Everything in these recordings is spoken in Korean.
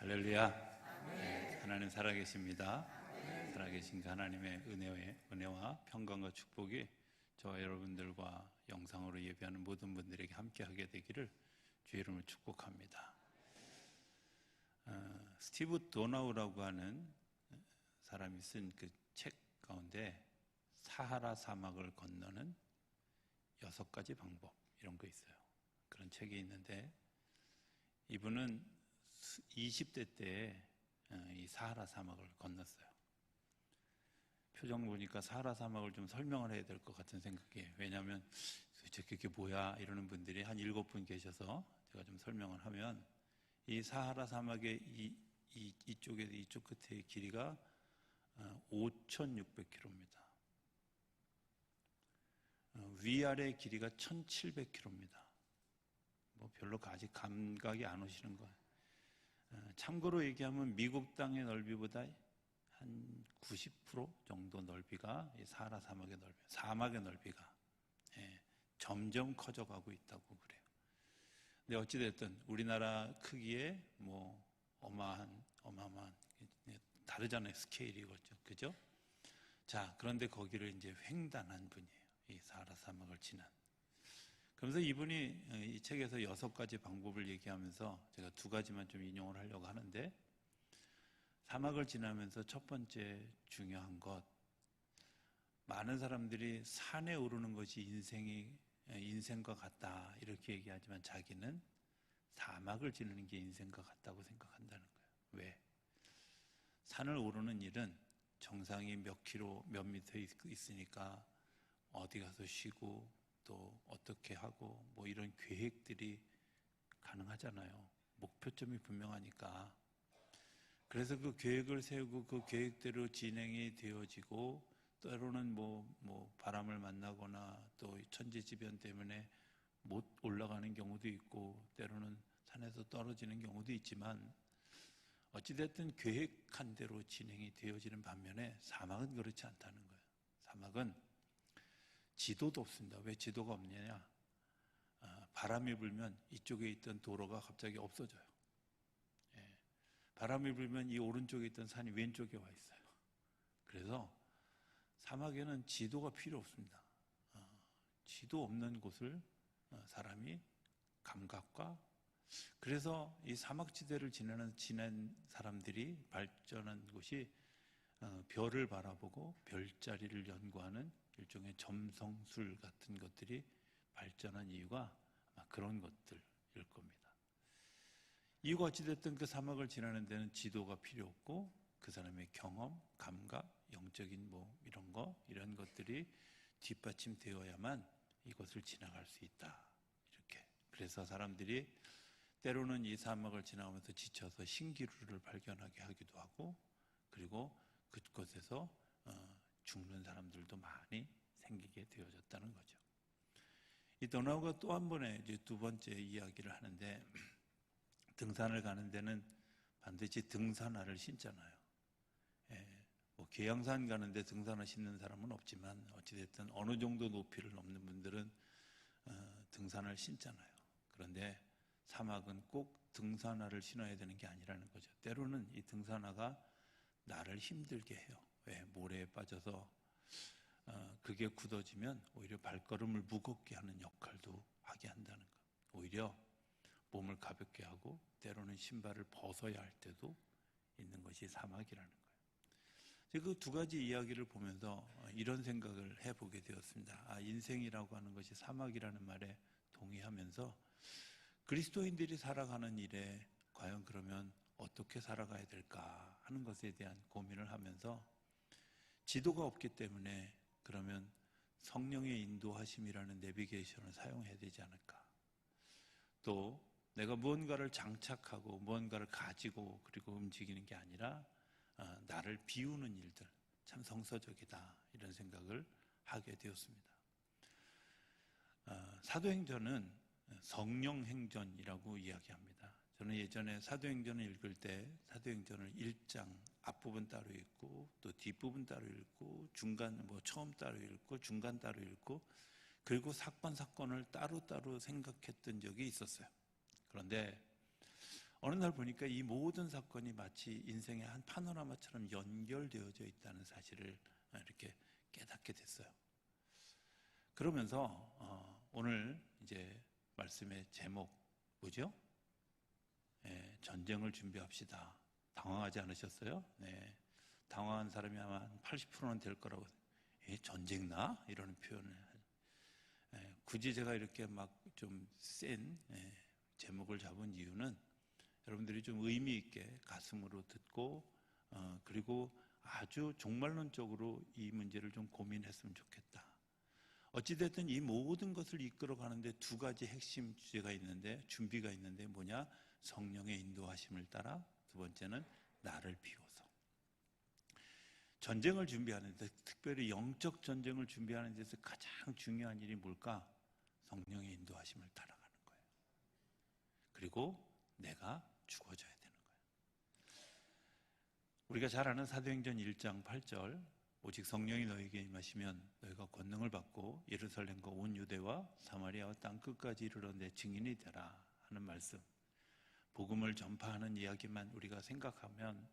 할렐루야. 하나님 살아계십니다. 살아계신 그 하나님의 은혜와 평강과 축복이 저와 여러분들과 영상으로 예배하는 모든 분들에게 함께하게 되기를 주의 이름으로 축복합니다. 스티브 도나우라고 하는 사람이 쓴 그 책 가운데 사하라 사막을 건너는 6가지 방법, 이런 거 있어요. 그런 책이 있는데, 이분은 20대 때에 이 사하라 사막을 건넜어요. 표정 보니까 사하라 사막을 좀 설명을 해야 될 것 같은 생각이에요. 왜냐하면 도대체 그게 뭐야 이러는 분들이 한 7분 계셔서 제가 좀 설명을 하면, 이 사하라 사막의 이쪽 끝의 길이가 5,600km입니다. 위아래 길이가 1,700km입니다. 별로 아직 감각이 안 오시는 거예요. 참고로 얘기하면 미국 땅의 넓이보다 한 90% 정도 넓이가 이 사하라 사막의 넓이가 점점 커져가고 있다고 그래요. 근데 어찌됐든 우리나라 크기에 어마어마한 다르잖아요. 스케일이. 그죠? 자, 그런데 거기를 이제 횡단한 분이에요. 이 사하라 사막을 지난. 그러면서 이분이 이 책에서 6가지 방법을 얘기하면서 제가 2가지만 좀 인용을 하려고 하는데, 사막을 지나면서 첫 번째 중요한 것, 많은 사람들이 산에 오르는 것이 인생과 같다 이렇게 얘기하지만, 자기는 사막을 지르는 게 인생과 같다고 생각한다는 거예요. 왜? 산을 오르는 일은 정상이 몇 미터 있으니까 어디 가서 쉬고 또 어떻게 하고 이런 계획들이 가능하잖아요. 목표점이 분명하니까. 그래서 그 계획을 세우고 그 계획대로 진행이 되어지고, 때로는 바람을 만나거나 또 천재지변 때문에 못 올라가는 경우도 있고, 때로는 산에서 떨어지는 경우도 있지만, 어찌됐든 계획한 대로 진행이 되어지는 반면에 사막은 그렇지 않다는 거예요. 사막은 지도도 없습니다. 왜 지도가 없느냐? 바람이 불면 이쪽에 있던 도로가 갑자기 없어져요. 바람이 불면 이 오른쪽에 있던 산이 왼쪽에 와 있어요. 그래서 사막에는 지도가 필요 없습니다. 지도 없는 곳을 사람이 감각과, 그래서 이 사막지대를 지난 사람들이 발전한 곳이 별을 바라보고 별자리를 연구하는 일종의 점성술 같은 것들이 발전한 이유가 아마 그런 것들일 겁니다. 이유가 어찌됐든 그 사막을 지나는 데는 지도가 필요 없고, 그 사람의 경험, 감각, 영적인 이런 것들이 뒷받침되어야만 이곳을 지나갈 수 있다. 이렇게. 그래서 사람들이 때로는 이 사막을 지나가면서 지쳐서 신기루를 발견하게 하기도 하고, 그리고 그곳에서 죽는 사람들도 많이 생기게 되어졌다는 거죠. 이 도나우가 또 한 번에 이제 2번째 이야기를 하는데, 등산을 가는 데는 반드시 등산화를 신잖아요. 계양산 가는데 등산화 신는 사람은 없지만, 어찌됐든 어느 정도 높이를 넘는 분들은 등산화를 신잖아요. 그런데 사막은 꼭 등산화를 신어야 되는 게 아니라는 거죠. 때로는 이 등산화가 나를 힘들게 해요. 왜? 모래에 빠져서 그게 굳어지면 오히려 발걸음을 무겁게 하는 역할도 하게 한다는 것. 오히려 몸을 가볍게 하고 때로는 신발을 벗어야 할 때도 있는 것이 사막이라는 거예요. 그 2가지 이야기를 보면서 이런 생각을 해보게 되었습니다. 인생이라고 하는 것이 사막이라는 말에 동의하면서, 그리스도인들이 살아가는 일에 과연 그러면 어떻게 살아가야 될까 하는 것에 대한 고민을 하면서, 지도가 없기 때문에 그러면 성령의 인도하심이라는 내비게이션을 사용해야 되지 않을까. 또 내가 무언가를 장착하고 무언가를 가지고 그리고 움직이는 게 아니라 나를 비우는 일들, 참 성서적이다 이런 생각을 하게 되었습니다. 사도행전은 성령행전이라고 이야기합니다. 저는 예전에 사도행전을 읽을 때 사도행전을 1장 앞부분 따로 읽고 또 뒷부분 따로 읽고 중간 처음 따로 읽고 중간 따로 읽고, 그리고 사건을 따로따로 생각했던 적이 있었어요. 그런데 어느 날 보니까 이 모든 사건이 마치 인생의 한 파노라마처럼 연결되어져 있다는 사실을 이렇게 깨닫게 됐어요. 그러면서 오늘 이제 말씀의 제목 뭐죠? 전쟁을 준비합시다. 당황하지 않으셨어요? 네. 당황한 사람이 아마 한 80%는 될 거라고. 전쟁 나? 이러는 표현을. 굳이 제가 이렇게 막 좀 센 제목을 잡은 이유는 여러분들이 좀 의미 있게 가슴으로 듣고 그리고 아주 종말론적으로 이 문제를 좀 고민했으면 좋겠다. 어찌됐든 이 모든 것을 이끌어 가는데 두 가지 핵심 주제가 있는데, 준비가 있는데 뭐냐? 성령의 인도하심을 따라, 두 번째는 나를 비워서. 전쟁을 준비하는데, 특별히 영적 전쟁을 준비하는 데서 가장 중요한 일이 뭘까? 성령의 인도하심을 따라가는 거예요. 그리고 내가 죽어져야 되는 거예요. 우리가 잘 아는 사도행전 1장 8절, 오직 성령이 너에게 임하시면 너희가 권능을 받고 예루살렘과 온 유대와 사마리아와 땅 끝까지 이르러 내 증인이 되라 하는 말씀. 복음을 전파하는 이야기만 우리가 생각하면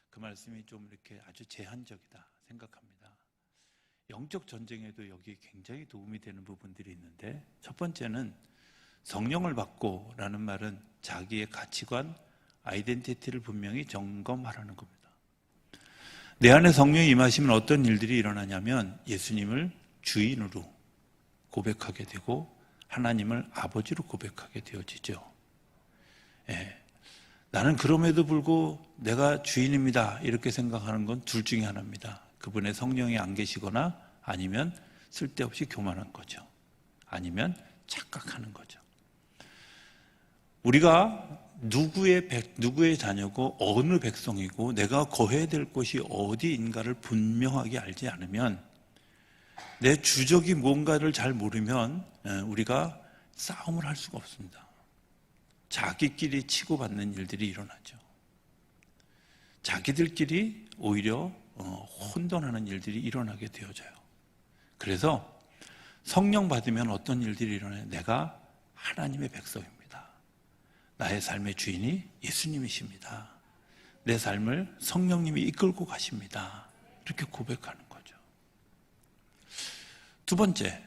그 말씀이 좀 이렇게 아주 제한적이다 생각합니다. 영적 전쟁에도 여기 굉장히 도움이 되는 부분들이 있는데, 첫 번째는 성령을 받고 라는 말은 자기의 가치관, 아이덴티티를 분명히 점검하라는 겁니다. 내 안에 성령이 임하시면 어떤 일들이 일어나냐면 예수님을 주인으로 고백하게 되고 하나님을 아버지로 고백하게 되어지죠. 나는 그럼에도 불구하고 내가 주인입니다 이렇게 생각하는 건 둘 중에 하나입니다. 그분의 성령이 안 계시거나 아니면 쓸데없이 교만한 거죠. 아니면 착각하는 거죠. 우리가 누구의 자녀고 어느 백성이고 내가 거해야 될 곳이 어디인가를 분명하게 알지 않으면, 내 주적이 뭔가를 잘 모르면 우리가 싸움을 할 수가 없습니다. 자기끼리 치고받는 일들이 일어나죠. 자기들끼리 오히려 혼돈하는 일들이 일어나게 되어져요. 그래서 성령 받으면 어떤 일들이 일어나요? 내가 하나님의 백성입니다. 나의 삶의 주인이 예수님이십니다. 내 삶을 성령님이 이끌고 가십니다. 이렇게 고백하는 거죠. 두 번째,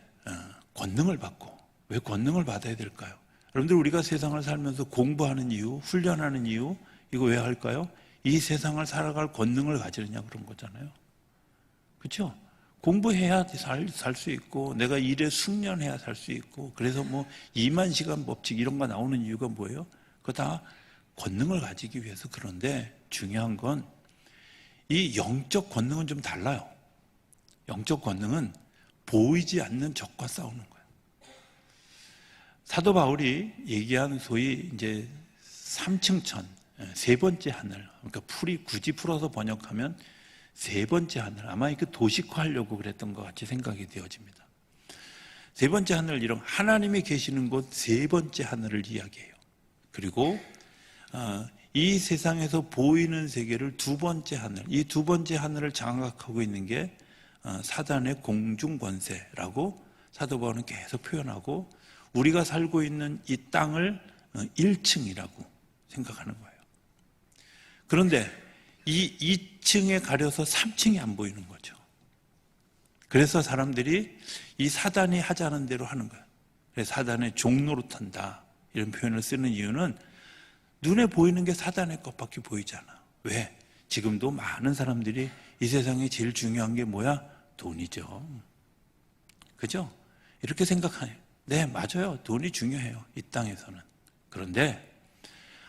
권능을 받고. 왜 권능을 받아야 될까요? 여러분들, 우리가 세상을 살면서 공부하는 이유, 훈련하는 이유, 이거 왜 할까요? 이 세상을 살아갈 권능을 가지느냐 그런 거잖아요. 그렇죠? 공부해야 살 수 있고, 내가 일에 숙련해야 살 수 있고, 그래서 뭐 2만 시간 법칙 이런 거 나오는 이유가 뭐예요? 그거 다 권능을 가지기 위해서. 그런데 중요한 건 이 영적 권능은 좀 달라요. 영적 권능은 보이지 않는 적과 싸우는 거예요. 사도 바울이 얘기한 소위 이제 3층 천, 세 번째 하늘, 그러니까 굳이 풀어서 번역하면 세 번째 하늘, 아마 이거 도식화하려고 그랬던 것 같이 생각이 되어집니다. 세 번째 하늘, 이런 하나님이 계시는 곳 세 번째 하늘을 이야기해요. 그리고 이 세상에서 보이는 세계를 두 번째 하늘, 이 두 번째 하늘을 장악하고 있는 게 사단의 공중권세라고 사도 바울은 계속 표현하고, 우리가 살고 있는 이 땅을 1층이라고 생각하는 거예요. 그런데 이 2층에 가려서 3층이 안 보이는 거죠. 그래서 사람들이 이 사단이 하자는 대로 하는 거예요. 그래서 사단의 종노릇한다 이런 표현을 쓰는 이유는 눈에 보이는 게 사단의 것밖에 보이지 않아. 왜? 지금도 많은 사람들이 이 세상에 제일 중요한 게 뭐야? 돈이죠. 그죠? 이렇게 생각하네요. 네, 맞아요. 돈이 중요해요. 이 땅에서는. 그런데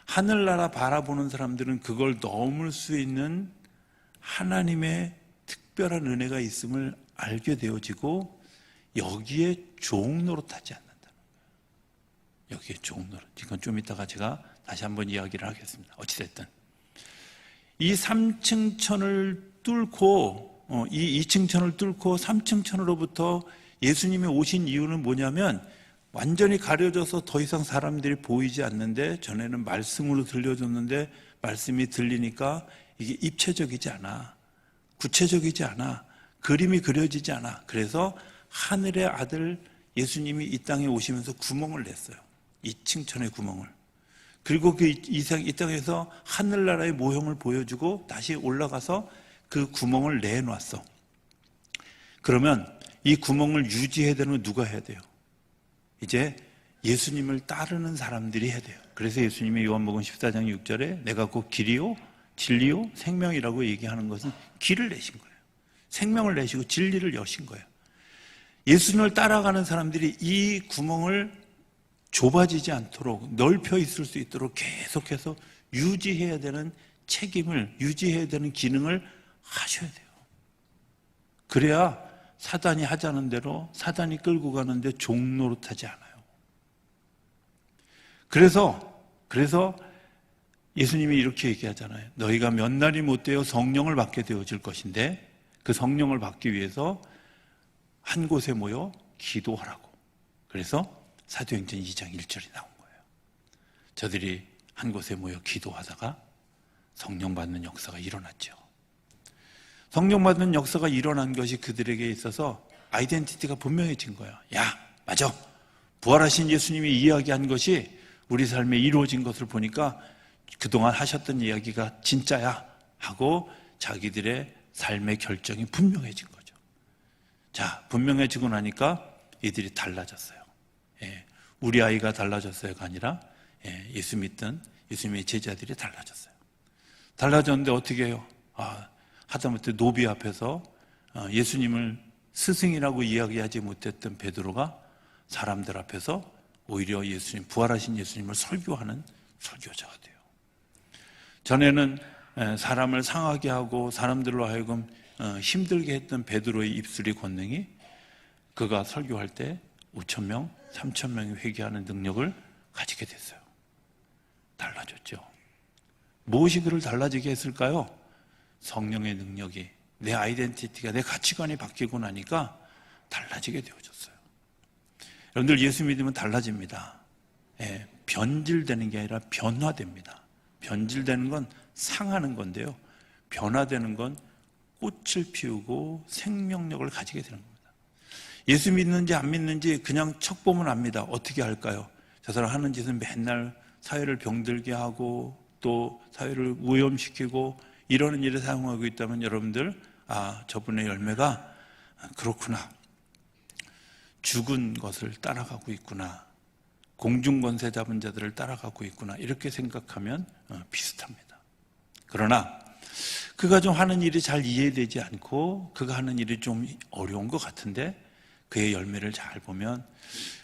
하늘나라 바라보는 사람들은 그걸 넘을 수 있는 하나님의 특별한 은혜가 있음을 알게 되어지고 여기에 종노릇하지 않는다는 거예요. 여기에 종노릇. 이건 좀 이따가 제가 다시 한번 이야기를 하겠습니다. 어찌됐든 이 3층 천을 뚫고 이 2층 천을 뚫고 3층 천으로부터 예수님이 오신 이유는 뭐냐면, 완전히 가려져서 더 이상 사람들이 보이지 않는데, 전에는 말씀으로 들려줬는데 말씀이 들리니까 이게 입체적이지 않아, 구체적이지 않아, 그림이 그려지지 않아. 그래서 하늘의 아들 예수님이 이 땅에 오시면서 구멍을 냈어요. 2층 천의 구멍을. 그리고 그 이 땅에서 하늘나라의 모형을 보여주고 다시 올라가서 그 구멍을 내놨어. 그러면 이 구멍을 유지해야 되는 건 누가 해야 돼요? 이제 예수님을 따르는 사람들이 해야 돼요. 그래서 예수님이 요한복음 14장 6절에 내가 곧 길이요 진리요 생명이라고 얘기하는 것은 길을 내신 거예요. 생명을 내시고 진리를 여신 거예요. 예수님을 따라가는 사람들이 이 구멍을 좁아지지 않도록 넓혀 있을 수 있도록 계속해서 유지해야 되는 책임을, 유지해야 되는 기능을 하셔야 돼요. 그래야 사단이 하자는 대로, 사단이 끌고 가는데 종노릇하지 않아요. 그래서 예수님이 이렇게 얘기하잖아요. 너희가 몇 날이 못 되어 성령을 받게 되어질 것인데 그 성령을 받기 위해서 한 곳에 모여 기도하라고. 그래서 사도행전 2장 1절이 나온 거예요. 저들이 한 곳에 모여 기도하다가 성령 받는 역사가 일어났죠. 성령 받는 역사가 일어난 것이 그들에게 있어서 아이덴티티가 분명해진 거예요. 야, 맞아. 부활하신 예수님이 이야기한 것이 우리 삶에 이루어진 것을 보니까 그동안 하셨던 이야기가 진짜야 하고 자기들의 삶의 결정이 분명해진 거죠. 자, 분명해지고 나니까 이들이 달라졌어요. 예, 우리 아이가 달라졌어요가 아니라 예수 믿던 예수님의 제자들이 달라졌어요. 달라졌는데 어떻게 해요? 하다못해 노비 앞에서 예수님을 스승이라고 이야기하지 못했던 베드로가 사람들 앞에서 오히려 예수님, 부활하신 예수님을 설교하는 설교자가 돼요. 전에는 사람을 상하게 하고 사람들로 하여금 힘들게 했던 베드로의 입술이 권능이 그가 설교할 때 5,000명, 3,000명이 회개하는 능력을 가지게 됐어요. 달라졌죠. 무엇이 그를 달라지게 했을까요? 성령의 능력이, 내 아이덴티티가, 내 가치관이 바뀌고 나니까 달라지게 되어졌어요. 여러분들 예수 믿으면 달라집니다. 변질되는 게 아니라 변화됩니다. 변질되는 건 상하는 건데요. 변화되는 건 꽃을 피우고 생명력을 가지게 되는 겁니다. 예수 믿는지 안 믿는지 그냥 척 보면 압니다. 어떻게 할까요? 저 사람 하는 짓은 맨날 사회를 병들게 하고 또 사회를 오염시키고 이러는 일에 사용하고 있다면 여러분들, 저분의 열매가 그렇구나. 죽은 것을 따라가고 있구나. 공중권세 잡은 자들을 따라가고 있구나. 이렇게 생각하면 비슷합니다. 그러나 그가 좀 하는 일이 잘 이해되지 않고 그가 하는 일이 좀 어려운 것 같은데 그의 열매를 잘 보면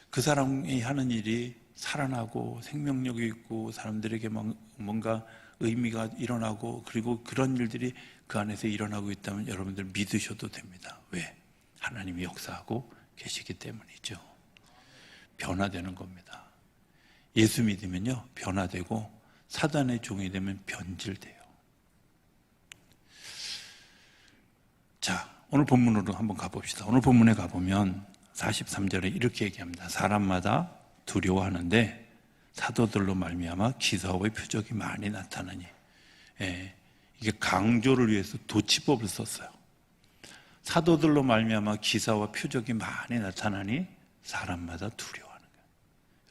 그 사람이 하는 일이 살아나고 생명력이 있고 사람들에게 뭔가 의미가 일어나고 그리고 그런 일들이 그 안에서 일어나고 있다면 여러분들 믿으셔도 됩니다. 왜? 하나님이 역사하고 계시기 때문이죠. 변화되는 겁니다. 예수 믿으면요 변화되고 사단의 종이 되면 변질돼요. 자, 오늘 본문으로 한번 가봅시다. 오늘 본문에 가보면 43절에 이렇게 얘기합니다. 사람마다 두려워하는데 사도들로 말미암아 기사와 표적이 많이 나타나니. 이게 강조를 위해서 도치법을 썼어요. 사도들로 말미암아 기사와 표적이 많이 나타나니 사람마다 두려워하는 거예요.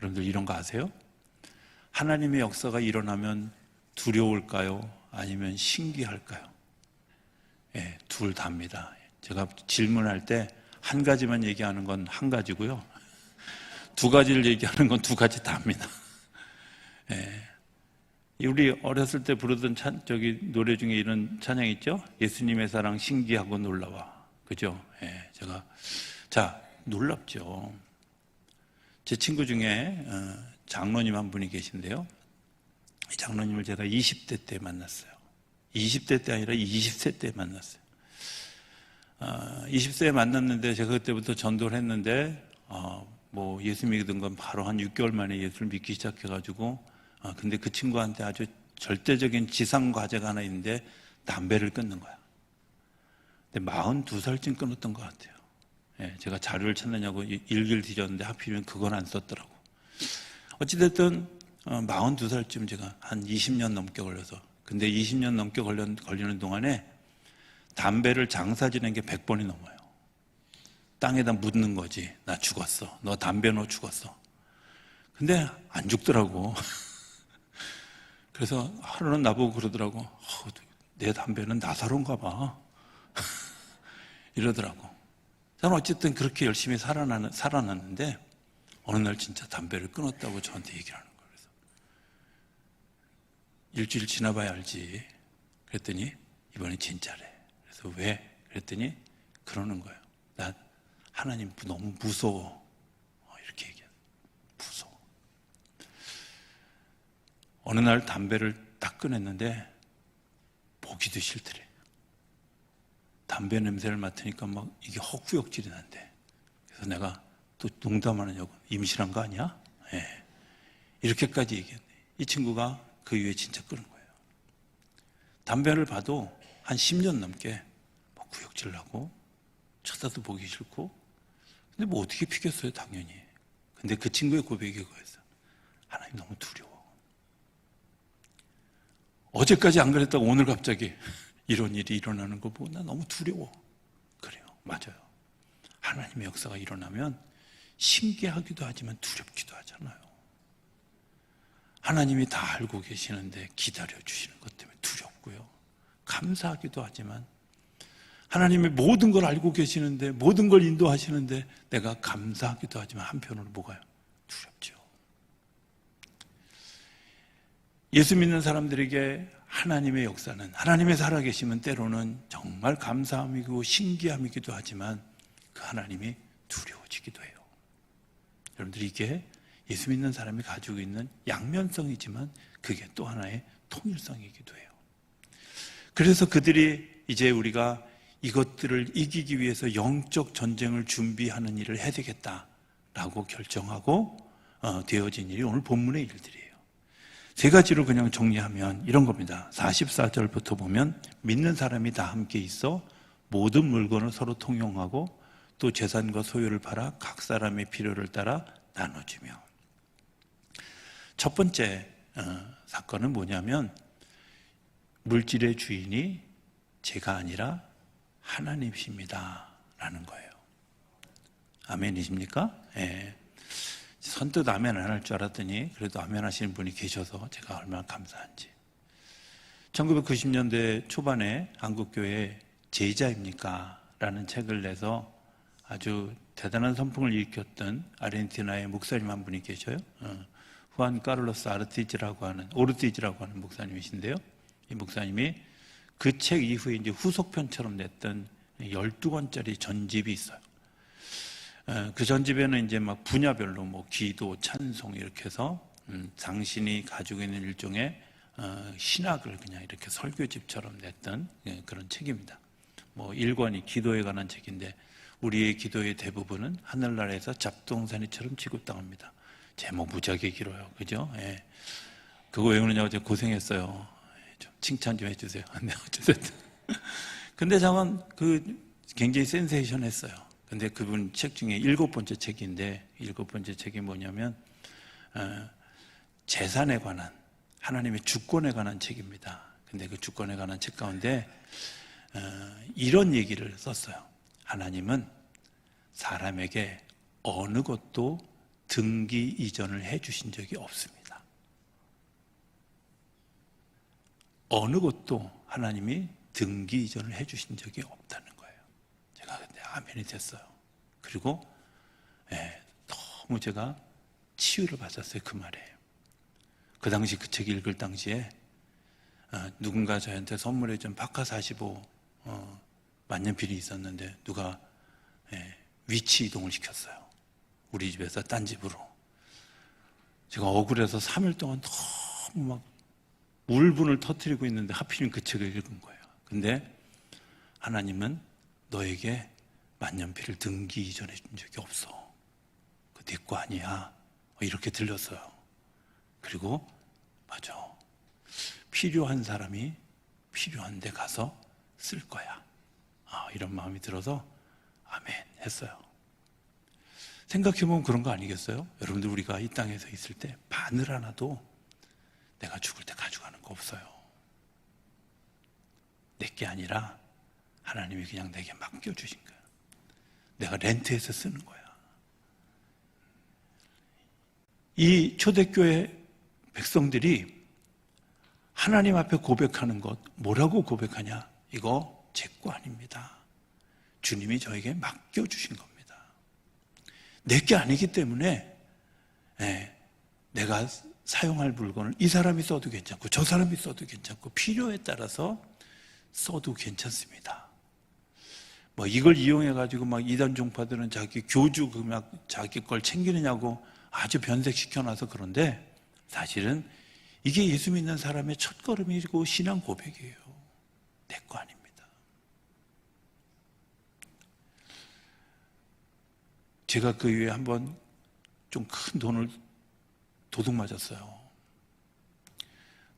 여러분들 이런 거 아세요? 하나님의 역사가 일어나면 두려울까요? 아니면 신기할까요? 둘 다입니다. 제가 질문할 때 한 가지만 얘기하는 건 한 가지고요. 두 가지를 얘기하는 건 두 가지 다입니다. 우리 어렸을 때 부르던 노래 중에 이런 찬양 있죠? 예수님의 사랑 신기하고 놀라워. 그죠? 놀랍죠. 제 친구 중에 장로님 한 분이 계신데요. 이 장로님을 제가 20대 때 만났어요. 20대 때 아니라 20세 때 만났어요. 20세에 만났는데 제가 그때부터 전도를 했는데 예수 믿은 건 바로 한 6개월 만에 예수를 믿기 시작해가지고 근데 그 친구한테 아주 절대적인 지상 과제가 하나 있는데 담배를 끊는 거야. 근데 42살쯤 끊었던 것 같아요. 제가 자료를 찾느냐고 일기를 뒤졌는데 하필이면 그건 안 썼더라고. 어찌됐든 42살쯤 제가 한 20년 넘게 걸려서 근데 20년 넘게 걸리는 동안에 담배를 장사 지낸 게 100번이 넘어요. 땅에다 묻는 거지. 나 죽었어. 너 담배 너 죽었어. 근데 안 죽더라고. 그래서 하루는 나보고 그러더라고. 내 담배는 나사로인가 봐. 이러더라고. 저는 어쨌든 그렇게 열심히 살아났는데 어느 날 진짜 담배를 끊었다고 저한테 얘기를 하는 거예요. 그래서 일주일 지나봐야 알지. 그랬더니 이번에 진짜래. 그래서 왜? 그랬더니 그러는 거예요. 나 하나님 너무 무서워. 이렇게 얘기해요. 무서워. 어느 날 담배를 딱 꺼냈는데 보기도 싫더래. 담배 냄새를 맡으니까 막 이게 헛구역질이 난대. 그래서 내가 또 농담하느냐고, 임신한 거 아니야? 예. 이렇게까지 얘기했네. 이 친구가 그 이후에 진짜 끊은 거예요. 담배를 봐도 한 10년 넘게 뭐 구역질 나고 쳐다도 보기 싫고, 근데 뭐 어떻게 피겠어요, 당연히. 근데 그 친구의 고백이 그거였어요. 하나님 너무 두려워. 어제까지 안 그랬다고 오늘 갑자기 이런 일이 일어나는 거 보고 나 너무 두려워. 그래요. 맞아요. 하나님의 역사가 일어나면 신기하기도 하지만 두렵기도 하잖아요. 하나님이 다 알고 계시는데 기다려주시는 것 때문에 두렵고요. 감사하기도 하지만 하나님이 모든 걸 알고 계시는데 모든 걸 인도하시는데 내가 감사하기도 하지만 한편으로 뭐가요? 두렵죠. 예수 믿는 사람들에게 하나님의 역사는, 하나님의 살아계심은 때로는 정말 감사함이고 신기함이기도 하지만 그 하나님이 두려워지기도 해요. 여러분들, 이게 예수 믿는 사람이 가지고 있는 양면성이지만 그게 또 하나의 통일성이기도 해요. 그래서 그들이 이제 우리가 이것들을 이기기 위해서 영적 전쟁을 준비하는 일을 해야 되겠다라고 결정하고 되어진 일이 오늘 본문의 일들이에요. 세 가지로 그냥 정리하면 이런 겁니다. 44절부터 보면 믿는 사람이 다 함께 있어 모든 물건을 서로 통용하고 또 재산과 소유를 팔아 각 사람의 필요를 따라 나눠주며. 첫 번째 사건은 뭐냐면 물질의 주인이 제가 아니라 하나님이십니다 라는 거예요. 아멘이십니까? 예. 선뜻 아멘 안 할 줄 알았더니 그래도 아멘 하시는 분이 계셔서 제가 얼마나 감사한지. 1990년대 초반에 한국교회 제자입니까? 라는 책을 내서 아주 대단한 선풍을 일으켰던 아르헨티나의 목사님 한 분이 계셔요. 후안 카를로스 오르티즈라고 하는 목사님이신데요. 이 목사님이 그 책 이후에 이제 후속편처럼 냈던 12권짜리 전집이 있어요. 그 전집에는 이제 막 분야별로 뭐 기도, 찬송 이렇게 해서 당신이 가지고 있는 일종의 신학을 그냥 이렇게 설교집처럼 냈던 그런 책입니다. 뭐 1권이 기도에 관한 책인데 우리의 기도의 대부분은 하늘나라에서 잡동사니처럼 취급당합니다. 제목 무지하게 길어요. 그죠? 예. 그거 외우느냐고 제가 고생했어요. 좀 칭찬 좀 해주세요. 네, 어쨌든. 근데 저는 굉장히 센세이션했어요. 근데 그분 책 중에 7번째 책인데 7번째 책이 뭐냐면 재산에 관한, 하나님의 주권에 관한 책입니다. 근데 그 주권에 관한 책 가운데 이런 얘기를 썼어요. 하나님은 사람에게 어느 것도 등기 이전을 해주신 적이 없습니다. 어느 것도 하나님이 등기 이전을 해주신 적이 없다는 거예요. 제가 근데 아멘이 됐어요. 그리고 너무 제가 치유를 받았어요. 그 말에. 그 당시 그 책 읽을 당시에 누군가 저한테 선물해 준 파카 45 만년필이 있었는데 누가 위치 이동을 시켰어요. 우리 집에서 딴 집으로. 제가 억울해서 3일 동안 너무 막 울분을 터뜨리고 있는데 하필이면 그 책을 읽은 거예요. 근데 하나님은 너에게 만년필을 등기 이전해 준 적이 없어. 그 네 거 아니야. 이렇게 들렸어요. 그리고 맞아. 필요한 사람이 필요한 데 가서 쓸 거야. 이런 마음이 들어서 아멘 했어요. 생각해보면 그런 거 아니겠어요? 여러분들, 우리가 이 땅에서 있을 때 바늘 하나도 내가 죽을 때 가져가는 거 없어요. 내게 아니라 하나님이 그냥 내게 맡겨주신 거야. 내가 렌트해서 쓰는 거야. 이 초대교회 백성들이 하나님 앞에 고백하는 것, 뭐라고 고백하냐? 이거 제 거 아닙니다. 주님이 저에게 맡겨주신 겁니다. 내 게 아니기 때문에 내가 사용할 물건을 이 사람이 써도 괜찮고 저 사람이 써도 괜찮고 필요에 따라서 써도 괜찮습니다. 뭐 이걸 이용해가지고 막 이단 종파들은 자기 교주 막 자기 걸 챙기느냐고 아주 변색시켜놔서 그런데 사실은 이게 예수 믿는 사람의 첫걸음이고 신앙 고백이에요. 내 거 아닙니다. 제가 그 이후에 한번 좀 큰 돈을 도둑 맞았어요.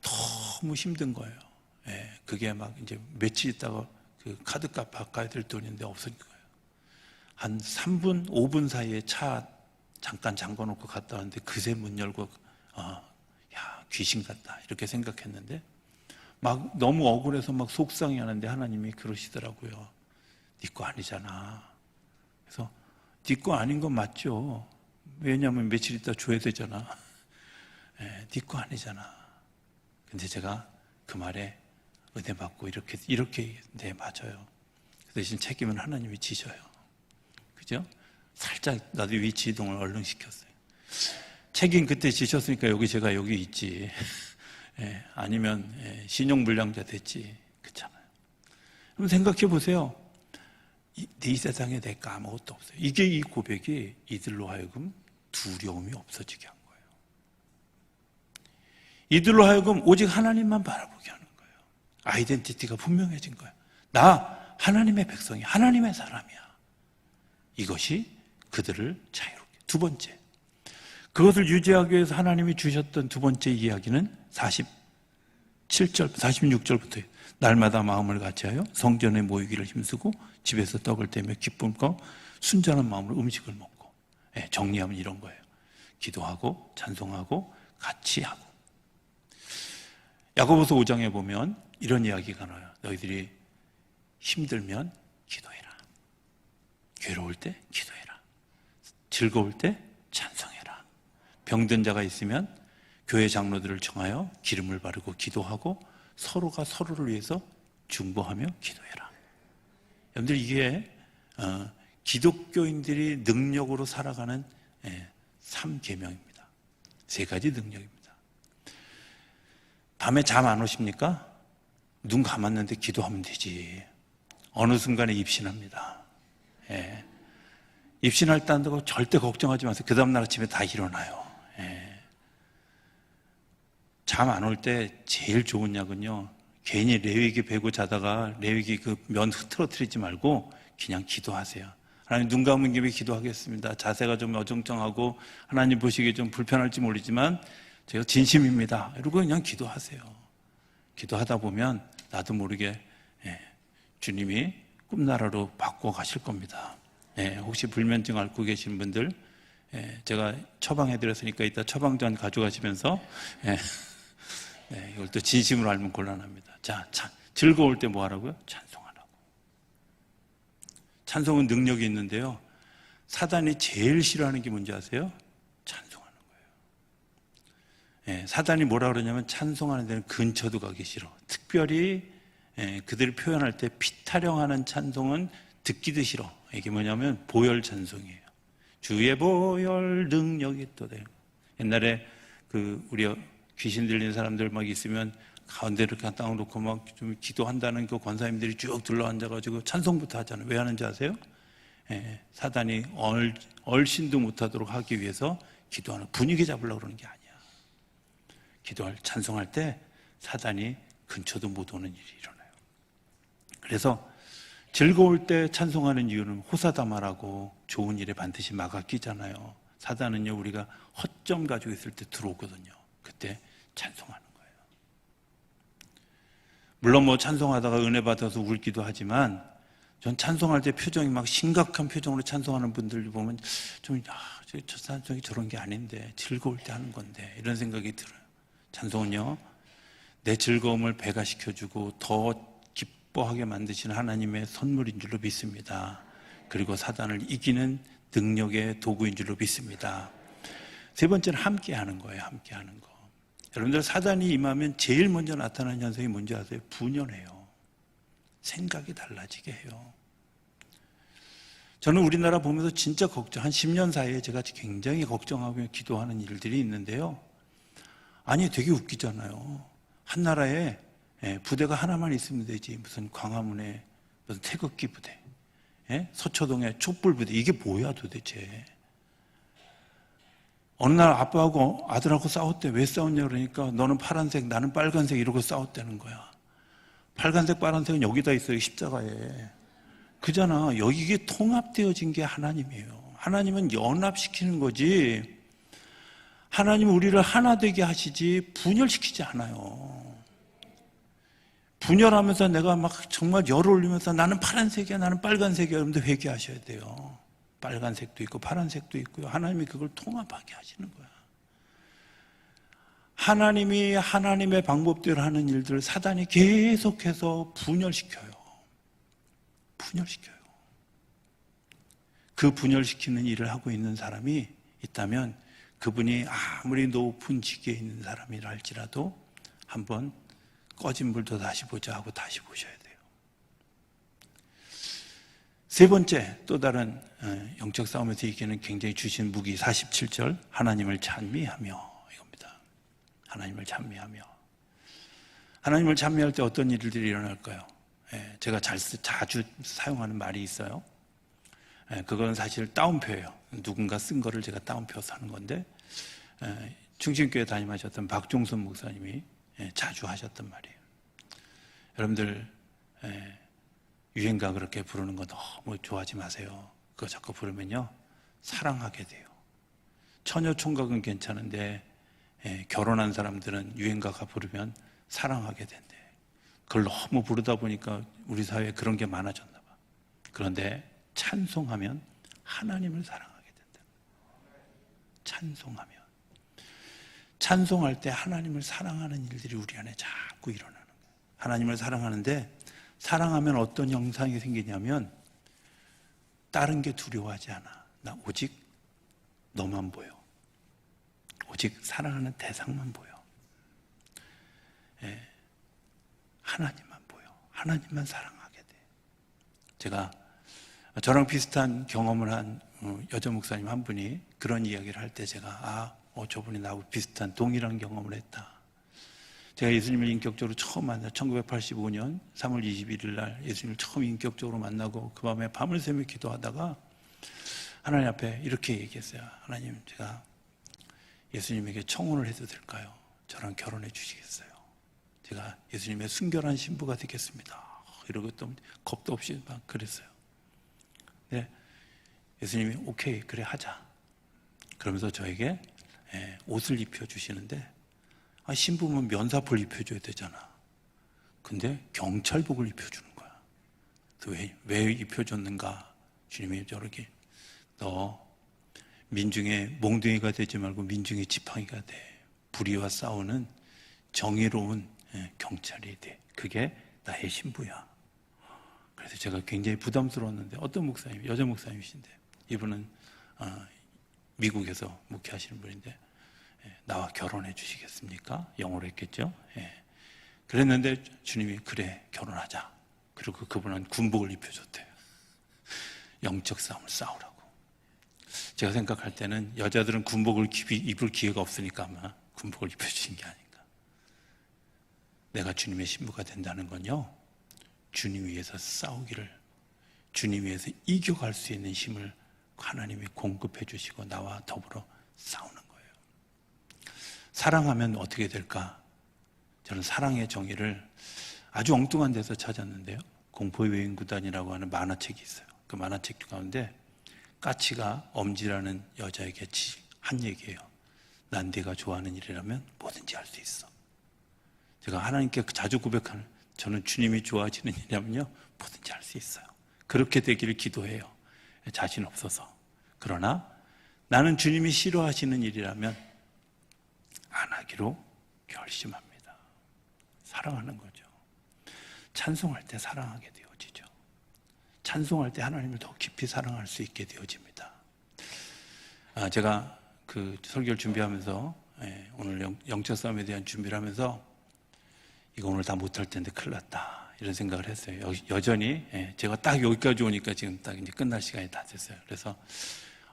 너무 힘든 거예요. 그게 막 이제 며칠 있다가 그 카드값 바꿔야 될 돈인데 없어진 거예요. 한 3분, 5분 사이에 차 잠깐 잠궈놓고 갔다 왔는데 그새 문 열고 야 귀신 같다 이렇게 생각했는데 막 너무 억울해서 막 속상해하는데 하나님이 그러시더라고요. 네 거 아니잖아. 그래서 네 거 아닌 건 맞죠. 왜냐하면 며칠 있다 줘야 되잖아. 네 거 아니잖아. 근데 제가 그 말에 은혜 받고 이렇게 네 맞아요. 그 대신 책임은 하나님이 지셔요. 그죠? 살짝 나도 위치 이동을 얼른 시켰어요. 책임 그때 지셨으니까 제가 여기 있지. 아니면 신용불량자 됐지. 그렇잖아요. 그럼 생각해 보세요. 이 세상에 내가 아무것도 없어요. 이게 이 고백이 이들로 하여금 두려움이 없어지게 한 거예요. 이들로 하여금 오직 하나님만 바라보게 하는 거예요. 아이덴티티가 분명해진 거예요. 나 하나님의 백성이 하나님의 사람이야. 이것이 그들을 자유롭게. 두 번째, 그것을 유지하기 위해서 하나님이 주셨던 두 번째 이야기는 47절, 46절부터 날마다 마음을 같이하여 성전에 모이기를 힘쓰고 집에서 떡을 떼며 기쁨과 순전한 마음으로 음식을 먹고. 정리하면 이런 거예요. 기도하고 찬송하고 같이 하고. 야고보서 5장에 보면 이런 이야기가 나와요. 너희들이 힘들면 기도해라. 괴로울 때 기도해라. 즐거울 때 찬송해라. 병든 자가 있으면 교회 장로들을 청하여 기름을 바르고 기도하고 서로가 서로를 위해서 중보하며 기도해라. 여러분들 이게 기독교인들이 능력으로 살아가는 3계명입니다. 3가지 능력입니다. 밤에 잠 안 오십니까? 눈 감았는데 기도하면 되지. 어느 순간에 입신합니다. 입신할 때 한다고 절대 걱정하지 마세요. 그 다음날 아침에 다 일어나요. 잠 안 올 때 제일 좋은 약은요, 괜히 레위기 베고 자다가 레위기 그 면 흐트러뜨리지 말고 그냥 기도하세요. 하나님 눈 감은 김에 기도하겠습니다. 자세가 좀 어정쩡하고 하나님 보시기에 좀 불편할지 모르지만 제가 진심입니다. 이러고 그냥 기도하세요. 기도하다 보면 나도 모르게 주님이 꿈나라로 바꿔 가실 겁니다. 혹시 불면증 앓고 계신 분들 제가 처방해드렸으니까 이따 처방전 가져가시면서 이걸 또 진심으로 알면 곤란합니다. 자, 즐거울 때 뭐 하라고요? 찬송하라고. 찬송은 능력이 있는데요, 사단이 제일 싫어하는 게 뭔지 아세요? 찬송하는 거예요. 사단이 뭐라 그러냐면 찬송하는 데는 근처도 가기 싫어. 특별히 그들이 표현할 때 피타령하는 찬송은 듣기도 싫어. 이게 뭐냐면 보혈 찬송이에요. 주의 보혈 능력이 또 돼요. 옛날에 우리 귀신 들리는 사람들 막 있으면 가운데를 갖다 놓고 막 좀 기도한다는 그 권사님들이 쭉 둘러앉아가지고 찬송부터 하잖아요. 왜 하는지 아세요? 사단이 얼씬도 못하도록 하기 위해서 기도하는, 분위기 잡으려고 그러는 게 아니야. 찬송할 때 사단이 근처도 못 오는 일이 일어나요. 그래서 즐거울 때 찬송하는 이유는 호사다마라고 좋은 일에 반드시 막아 끼잖아요. 사단은요, 우리가 허점 가지고 있을 때 들어오거든요. 그때 찬송하는 거예요. 물론 뭐 찬송하다가 은혜 받아서 울기도 하지만 전 찬송할 때 표정이 막 심각한 표정으로 찬송하는 분들 보면 좀 저 찬송이 저런 게 아닌데 즐거울 때 하는 건데 이런 생각이 들어요. 찬송은요, 내 즐거움을 배가시켜주고 더 기뻐하게 만드시는 하나님의 선물인 줄로 믿습니다. 그리고 사단을 이기는 능력의 도구인 줄로 믿습니다. 세 번째는 함께 하는 거예요. 함께 하는 거. 여러분들 사단이 임하면 제일 먼저 나타나는 현상이 뭔지 아세요? 분열해요. 생각이 달라지게 해요. 저는 우리나라 보면서 진짜 한 10년 사이에 제가 굉장히 걱정하고 기도하는 일들이 있는데요. 아니, 되게 웃기잖아요. 한 나라에 부대가 하나만 있으면 되지. 무슨 광화문에 무슨 태극기 부대, 서초동에 촛불 부대, 이게 뭐야 도대체. 어느 날 아빠하고 아들하고 싸웠대. 왜 싸웠냐 그러니까 너는 파란색, 나는 빨간색 이러고 싸웠다는 거야. 빨간색, 파란색은 여기다 있어요, 십자가에. 그잖아. 여기 이게 통합되어진 게 하나님이에요. 하나님은 연합시키는 거지. 하나님은 우리를 하나 되게 하시지 분열시키지 않아요. 분열하면서 내가 막 정말 열을 올리면서 나는 파란색이야, 나는 빨간색이야. 여러분들 회개하셔야 돼요. 빨간색도 있고 파란색도 있고요. 하나님이 그걸 통합하게 하시는 거야. 하나님이 하나님의 방법대로 하는 일들을 사단이 계속해서 분열시켜요. 분열시켜요. 그 분열시키는 일을 하고 있는 사람이 있다면 그분이 아무리 높은 직위에 있는 사람이라 할지라도 한번 꺼진 불도 다시 보자 하고 다시 보셔야 돼요. 세 번째, 또 다른 영적 싸움에서 이기는 굉장히 주신 무기 47절, 하나님을 찬미하며, 이겁니다. 하나님을 찬미하며. 하나님을 찬미할 때 어떤 일들이 일어날까요? 제가 자주 사용하는 말이 있어요. 그건 사실 따옴표예요. 누군가 쓴 거를 제가 따옴표서 하는 건데, 충신교회 담임하셨던 박종선 목사님이 자주 하셨던 말이에요. 여러분들 유행가 그렇게 부르는 거 너무 좋아하지 마세요. 그거 자꾸 부르면요 사랑하게 돼요. 처녀 총각은 괜찮은데 결혼한 사람들은 유행가가 부르면 사랑하게 된대. 그걸 너무 부르다 보니까 우리 사회에 그런 게 많아졌나 봐. 그런데 찬송하면 하나님을 사랑하게 된다. 찬송하면, 찬송할 때 하나님을 사랑하는 일들이 우리 안에 자꾸 일어나는 거예요. 하나님을 사랑하는데, 사랑하면 어떤 형상이 생기냐면 다른 게 두려워하지 않아. 나 오직 너만 보여. 오직 사랑하는 대상만 보여. 하나님만 보여. 하나님만 사랑하게 돼. 제가 저랑 비슷한 경험을 한 여자 목사님 한 분이 그런 이야기를 할 때 제가 저분이 나하고 비슷한 동일한 경험을 했다. 제가 예수님을 인격적으로 처음 만나 1985년 3월 21일 날 예수님을 처음 인격적으로 만나고 그 밤에 밤을 새며 기도하다가 하나님 앞에 이렇게 얘기했어요. 하나님, 제가 예수님에게 청혼을 해도 될까요? 저랑 결혼해 주시겠어요? 제가 예수님의 순결한 신부가 되겠습니다. 이러고 또 겁도 없이 막 그랬어요. 네, 예수님이 오케이, 그래 하자. 그러면서 저에게 옷을 입혀주시는데, 신부면 면사포를 입혀줘야 되잖아. 근데 경찰복을 입혀주는 거야. 그래서 왜 입혀줬는가? 주님이 저렇게, 너 민중의 몽둥이가 되지 말고 민중의 지팡이가 돼. 불의와 싸우는 정의로운 경찰이 돼. 그게 나의 신부야. 그래서 제가 굉장히 부담스러웠는데, 어떤 목사님, 여자 목사님이신데, 이분은 미국에서 목회하시는 분인데, 나와 결혼해 주시겠습니까? 영어로 했겠죠. 그랬는데 주님이 그래, 결혼하자. 그리고 그분은 군복을 입혀줬대요. 영적 싸움을 싸우라고. 제가 생각할 때는 여자들은 군복을 입을 기회가 없으니까 아마 군복을 입혀주신 게 아닌가. 내가 주님의 신부가 된다는 건요, 주님 위해서 싸우기를, 주님 위해서 이겨갈 수 있는 힘을 하나님이 공급해 주시고 나와 더불어 싸우는 거예요. 사랑하면 어떻게 될까? 저는 사랑의 정의를 아주 엉뚱한 데서 찾았는데요, 공포의 외인구단이라고 하는 만화책이 있어요. 그 만화책 가운데 까치가 엄지라는 여자에게 한 얘기예요. 난 네가 좋아하는 일이라면 뭐든지 할 수 있어. 제가 하나님께 자주 고백하는, 저는 주님이 좋아하시는 일이라면요 뭐든지 할 수 있어요. 그렇게 되기를 기도해요. 자신 없어서. 그러나 나는 주님이 싫어하시는 일이라면 안 하기로 결심합니다. 사랑하는 거죠. 찬송할 때 사랑하게 되어지죠. 찬송할 때 하나님을 더 깊이 사랑할 수 있게 되어집니다. 제가 그 설교를 준비하면서 오늘 영적 싸움에 대한 준비를 하면서 이거 오늘 다 못할 텐데 큰일 났다 이런 생각을 했어요. 여전히 제가 딱 여기까지 오니까 지금 딱 이제 끝날 시간이 다 됐어요. 그래서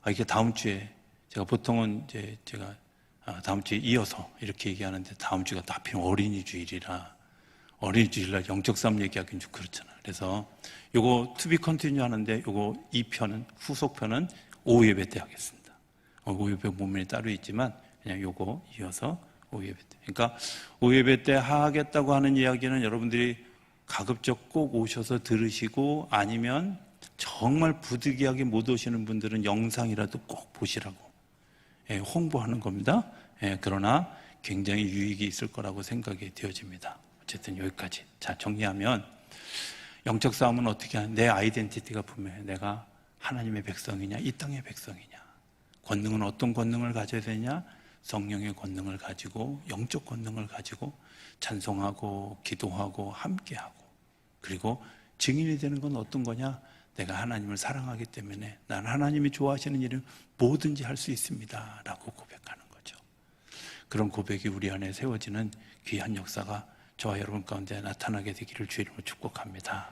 이게 다음 주에 제가 보통은 이제 제가 다음 주에 이어서 이렇게 얘기하는데 다음 주가 또 하필 어린이 주일이라 어린이 주일날 영적 싸움 얘기하기는 좀 그렇잖아요. 그래서 요거 투비 컨티뉴 하는데 요거 2편은 후속편은 오후 예배 때 하겠습니다. 오후 예배 본문이 따로 있지만 그냥 요거 이어서 오후 예배 때. 그러니까 오후 예배 때 하겠다고 하는 이야기는 여러분들이 가급적 꼭 오셔서 들으시고 아니면 정말 부득이하게 못 오시는 분들은 영상이라도 꼭 보시라고 홍보하는 겁니다. 그러나 굉장히 유익이 있을 거라고 생각이 되어집니다. 어쨌든 여기까지. 자, 정리하면 영적 싸움은 어떻게 하냐? 내 아이덴티티가 분명해. 내가 하나님의 백성이냐, 이 땅의 백성이냐. 권능은 어떤 권능을 가져야 되냐? 성령의 권능을 가지고 영적 권능을 가지고 찬송하고 기도하고 함께하고 그리고 증인이 되는 건 어떤 거냐? 내가 하나님을 사랑하기 때문에 난 하나님이 좋아하시는 일은 뭐든지 할 수 있습니다 라고 고백하는 거죠. 그런 고백이 우리 안에 세워지는 귀한 역사가 저와 여러분 가운데 나타나게 되기를 주의 이름으로 축복합니다.